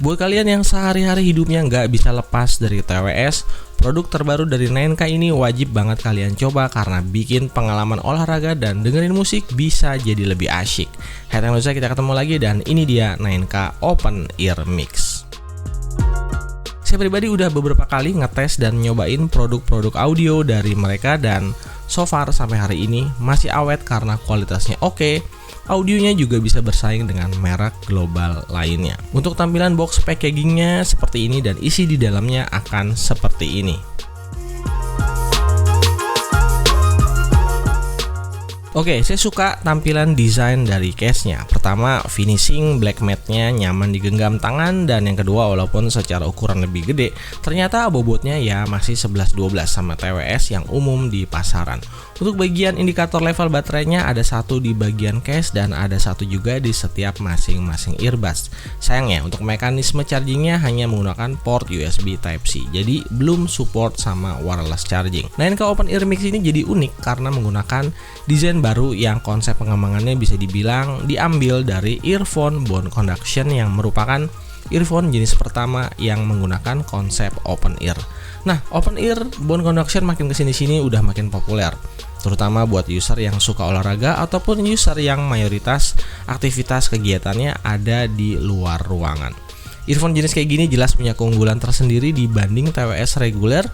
Buat kalian yang sehari-hari hidupnya nggak bisa lepas dari TWS, produk terbaru dari 9K ini wajib banget kalian coba karena bikin pengalaman olahraga dan dengerin musik bisa jadi lebih asyik. Hai teman kita ketemu lagi dan ini dia 9K Open Ear Mix. Saya pribadi udah beberapa kali ngetes dan nyobain produk-produk audio dari mereka dan so far sampai hari ini masih awet karena kualitasnya oke. Audionya juga bisa bersaing dengan merek global lainnya. Untuk tampilan box packagingnya seperti ini dan isi di dalamnya akan seperti ini. Oke, saya suka tampilan desain dari case-nya. Pertama, finishing black matte-nya nyaman digenggam tangan, dan yang kedua, walaupun secara ukuran lebih gede, ternyata bobotnya ya masih 11-12 sama TWS yang umum di pasaran. Untuk bagian indikator level baterainya ada satu di bagian case dan ada satu juga di setiap masing-masing earbuds. Sayangnya untuk mekanisme chargingnya hanya menggunakan port USB Type-C, jadi belum support sama wireless charging. 9K Open Ear Mix ini jadi unik karena menggunakan desain baru yang konsep pengembangannya bisa dibilang diambil dari earphone bone conduction yang merupakan earphone jenis pertama yang menggunakan konsep open ear. Nah, open ear bone conduction makin kesini-sini udah makin populer, terutama buat user yang suka olahraga ataupun user yang mayoritas aktivitas kegiatannya ada di luar ruangan. Earphone jenis kayak gini jelas punya keunggulan tersendiri dibanding TWS reguler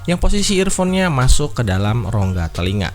yang posisi earphone-nya masuk ke dalam rongga telinga.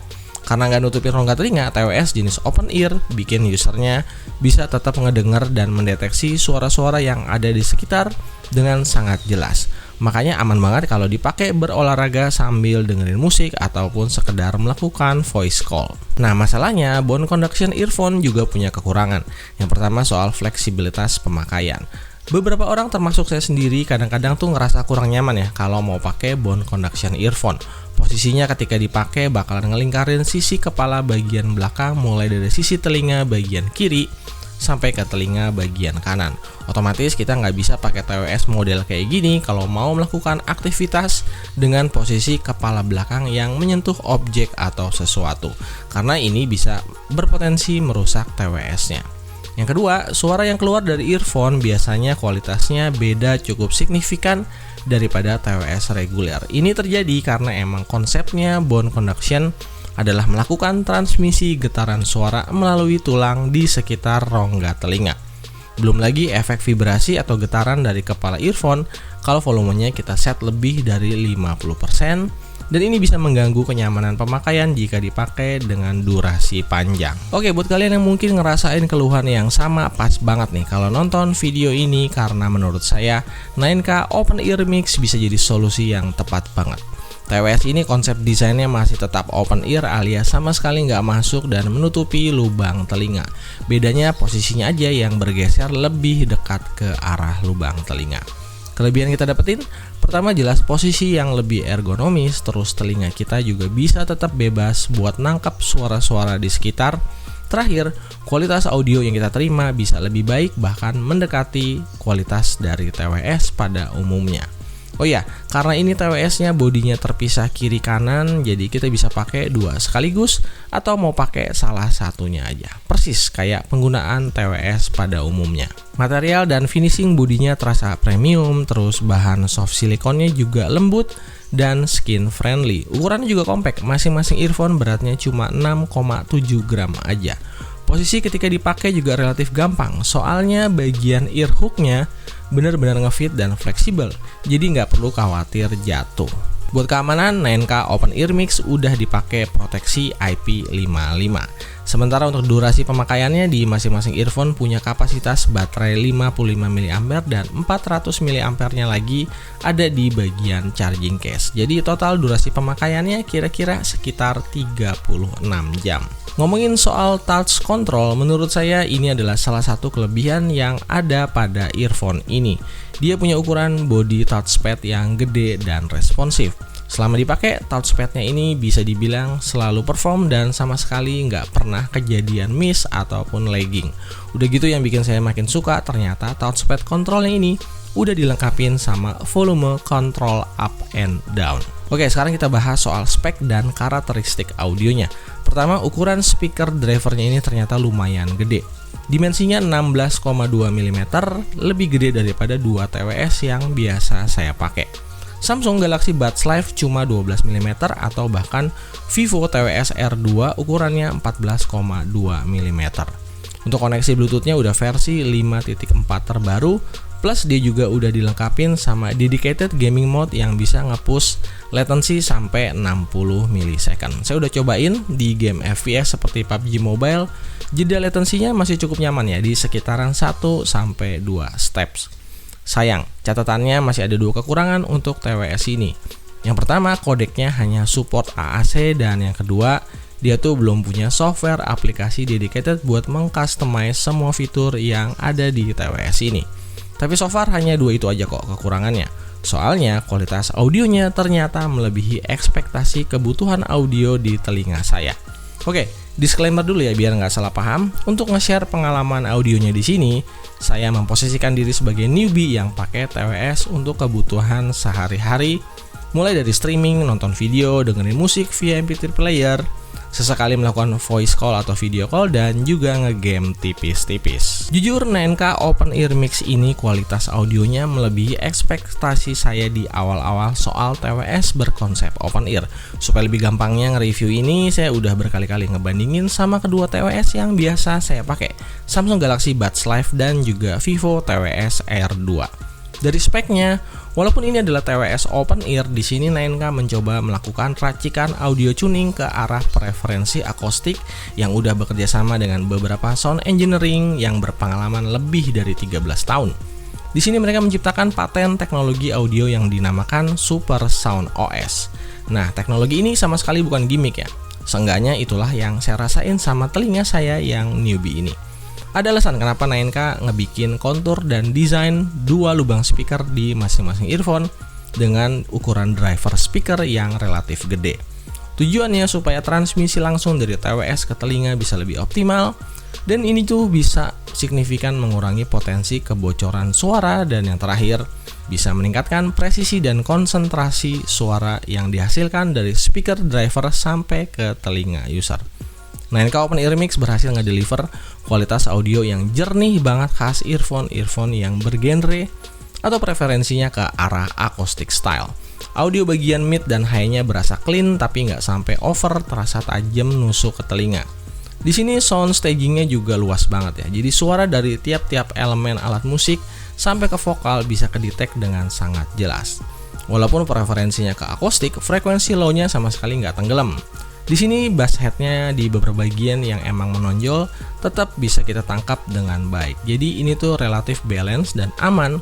Karena nggak nutupin rongga telinga, TWS jenis open ear bikin usernya bisa tetap ngedenger dan mendeteksi suara-suara yang ada di sekitar dengan sangat jelas. Makanya aman banget kalau dipakai berolahraga sambil dengerin musik ataupun sekedar melakukan voice call. Nah, masalahnya bone conduction earphone juga punya kekurangan. Yang pertama soal fleksibilitas pemakaian. Beberapa orang termasuk saya sendiri kadang-kadang tuh ngerasa kurang nyaman ya kalau mau pakai bone conduction earphone. Posisinya ketika dipakai bakalan ngelingkarin sisi kepala bagian belakang mulai dari sisi telinga bagian kiri sampai ke telinga bagian kanan. Otomatis kita nggak bisa pakai TWS model kayak gini kalau mau melakukan aktivitas dengan posisi kepala belakang yang menyentuh objek atau sesuatu, karena ini bisa berpotensi merusak TWS-nya. Yang kedua, suara yang keluar dari earphone biasanya kualitasnya beda cukup signifikan daripada TWS reguler. Ini terjadi karena emang konsepnya bone conduction adalah melakukan transmisi getaran suara melalui tulang di sekitar rongga telinga. Belum lagi efek vibrasi atau getaran dari kepala earphone kalau volumenya kita set lebih dari 50%. Dan ini bisa mengganggu kenyamanan pemakaian jika dipakai dengan durasi panjang. Oke, buat kalian yang mungkin ngerasain keluhan yang sama, pas banget nih kalau nonton video ini karena menurut saya 9K Open Ear Mix bisa jadi solusi yang tepat banget. TWS ini konsep desainnya masih tetap open ear alias sama sekali nggak masuk dan menutupi lubang telinga. Bedanya posisinya aja yang bergeser lebih dekat ke arah lubang telinga. Kelebihan kita dapetin, pertama jelas posisi yang lebih ergonomis, terus telinga kita juga bisa tetap bebas buat nangkep suara-suara di sekitar. Terakhir, kualitas audio yang kita terima bisa lebih baik bahkan mendekati kualitas dari TWS pada umumnya. Oh ya, karena ini TWS-nya bodinya terpisah kiri kanan, jadi kita bisa pakai dua sekaligus atau mau pakai salah satunya aja. Persis kayak penggunaan TWS pada umumnya. Material dan finishing bodinya terasa premium, terus bahan soft silikonnya juga lembut dan skin friendly. Ukurannya juga compact, masing-masing earphone beratnya cuma 6,7 gram aja. Posisi ketika dipakai juga relatif gampang, soalnya bagian ear hook-nya benar-benar ngefit dan fleksibel, jadi nggak perlu khawatir jatuh. Buat keamanan, 9K Open Ear Mix udah dipakai proteksi IP55. Sementara untuk durasi pemakaiannya di masing-masing earphone punya kapasitas baterai 55 mAh dan 400 mAh-nya lagi ada di bagian charging case. Jadi total durasi pemakaiannya kira-kira sekitar 36 jam. Ngomongin soal touch control, menurut saya ini adalah salah satu kelebihan yang ada pada earphone ini. Dia punya ukuran body touchpad yang gede dan responsif. Selama dipakai, touchpadnya ini bisa dibilang selalu perform dan sama sekali nggak pernah kejadian miss ataupun lagging. Udah gitu yang bikin saya makin suka, ternyata touchpad controlnya ini udah dilengkapin sama volume control up and down. Oke, sekarang kita bahas soal spek dan karakteristik audionya. Pertama, ukuran speaker drivernya ini ternyata lumayan gede. Dimensinya 16,2 mm, lebih gede daripada 2 TWS yang biasa saya pakai. Samsung Galaxy Buds Live cuma 12 mm atau bahkan Vivo TWS R2 ukurannya 14,2 mm. Untuk koneksi Bluetooth-nya udah versi 5.4 terbaru, plus dia juga udah dilengkapin sama dedicated gaming mode yang bisa nge-push latency sampai 60 ms. Saya udah cobain di game FPS seperti PUBG Mobile, jeda latensinya masih cukup nyaman ya, di sekitaran 1-2 steps. Sayang, catatannya masih ada 2 kekurangan untuk TWS ini. Yang pertama, kodeknya hanya support AAC, dan yang kedua, dia tuh belum punya software aplikasi dedicated buat mengcustomize semua fitur yang ada di TWS ini. Tapi so far hanya 2 itu aja kok kekurangannya. Soalnya kualitas audionya ternyata melebihi ekspektasi kebutuhan audio di telinga saya. Oke, disclaimer dulu ya biar nggak salah paham. Untuk nge-share pengalaman audionya di sini, saya memposisikan diri sebagai newbie yang pakai TWS untuk kebutuhan sehari-hari, mulai dari streaming, nonton video, dengerin musik via MP3 player, sesekali melakukan voice call atau video call, dan juga ngegame tipis-tipis. Jujur, 9K Open Ear Mix ini kualitas audionya melebihi ekspektasi saya di awal-awal soal TWS berkonsep open ear. Supaya lebih gampangnya nge-review ini, saya udah berkali-kali ngebandingin sama kedua TWS yang biasa saya pakai, Samsung Galaxy Buds Live dan juga Vivo TWS R2. Dari speknya, walaupun ini adalah TWS Open Ear, di sini 9K mencoba melakukan racikan audio tuning ke arah preferensi akustik yang udah bekerja sama dengan beberapa sound engineering yang berpengalaman lebih dari 13 tahun. Di sini mereka menciptakan paten teknologi audio yang dinamakan Super Sound OS. Nah, teknologi ini sama sekali bukan gimmick ya. Seenggaknya itulah yang saya rasain sama telinga saya yang newbie ini. Ada alasan kenapa 9K ngebikin kontur dan desain 2 lubang speaker di masing-masing earphone dengan ukuran driver speaker yang relatif gede. Tujuannya supaya transmisi langsung dari TWS ke telinga bisa lebih optimal, dan ini tuh bisa signifikan mengurangi potensi kebocoran suara, dan yang terakhir bisa meningkatkan presisi dan konsentrasi suara yang dihasilkan dari speaker driver sampai ke telinga user. 9K Open Ear Mix berhasil ngedeliver kualitas audio yang jernih banget khas earphone yang bergenre atau preferensinya ke arah acoustic style. Audio bagian mid dan high-nya berasa clean tapi nggak sampai over terasa tajam nusuk ke telinga. Di sini sound stagingnya juga luas banget ya. Jadi suara dari tiap-tiap elemen alat musik sampai ke vokal bisa kedetek dengan sangat jelas. Walaupun preferensinya ke akustik, frekuensi low-nya sama sekali nggak tenggelam. Di sini bass head-nya di beberapa bagian yang emang menonjol tetap bisa kita tangkap dengan baik. Jadi ini tuh relatif balance dan aman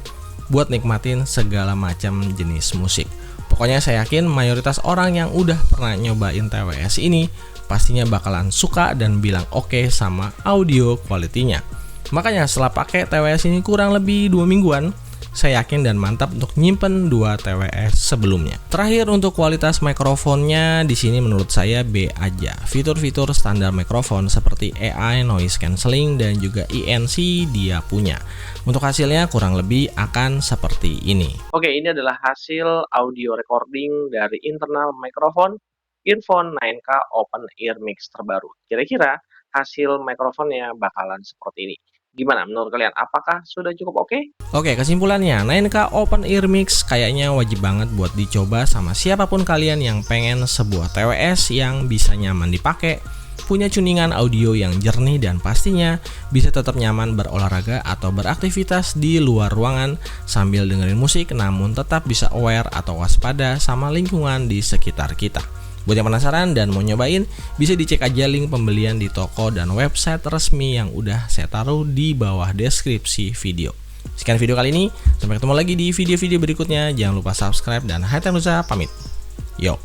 buat nikmatin segala macam jenis musik. Pokoknya saya yakin mayoritas orang yang udah pernah nyobain TWS ini pastinya bakalan suka dan bilang oke sama audio quality-nya. Makanya setelah pakai TWS ini kurang lebih 2 mingguan, saya yakin dan mantap untuk nyimpen 2 TWS sebelumnya. Terakhir untuk kualitas mikrofonnya, di sini menurut saya B aja. Fitur-fitur standar mikrofon seperti AI, noise cancelling, dan juga ENC dia punya. Untuk hasilnya kurang lebih akan seperti ini. Oke, ini adalah hasil audio recording dari internal mikrofon earphone 9K Open Ear Mix terbaru. Kira-kira hasil mikrofonnya bakalan seperti ini. Gimana menurut kalian? Apakah sudah cukup oke? Oke, kesimpulannya 9K Open Ear Mix kayaknya wajib banget buat dicoba sama siapapun kalian yang pengen sebuah TWS yang bisa nyaman dipakai, punya tuningan audio yang jernih, dan pastinya bisa tetap nyaman berolahraga atau beraktivitas di luar ruangan sambil dengerin musik namun tetap bisa aware atau waspada sama lingkungan di sekitar kita. Buat yang penasaran dan mau nyobain, bisa dicek aja link pembelian di toko dan website resmi yang udah saya taruh di bawah deskripsi video. Sekian video kali ini, sampai ketemu lagi di video-video berikutnya. Jangan lupa subscribe dan Hai Tanusa pamit. Yo.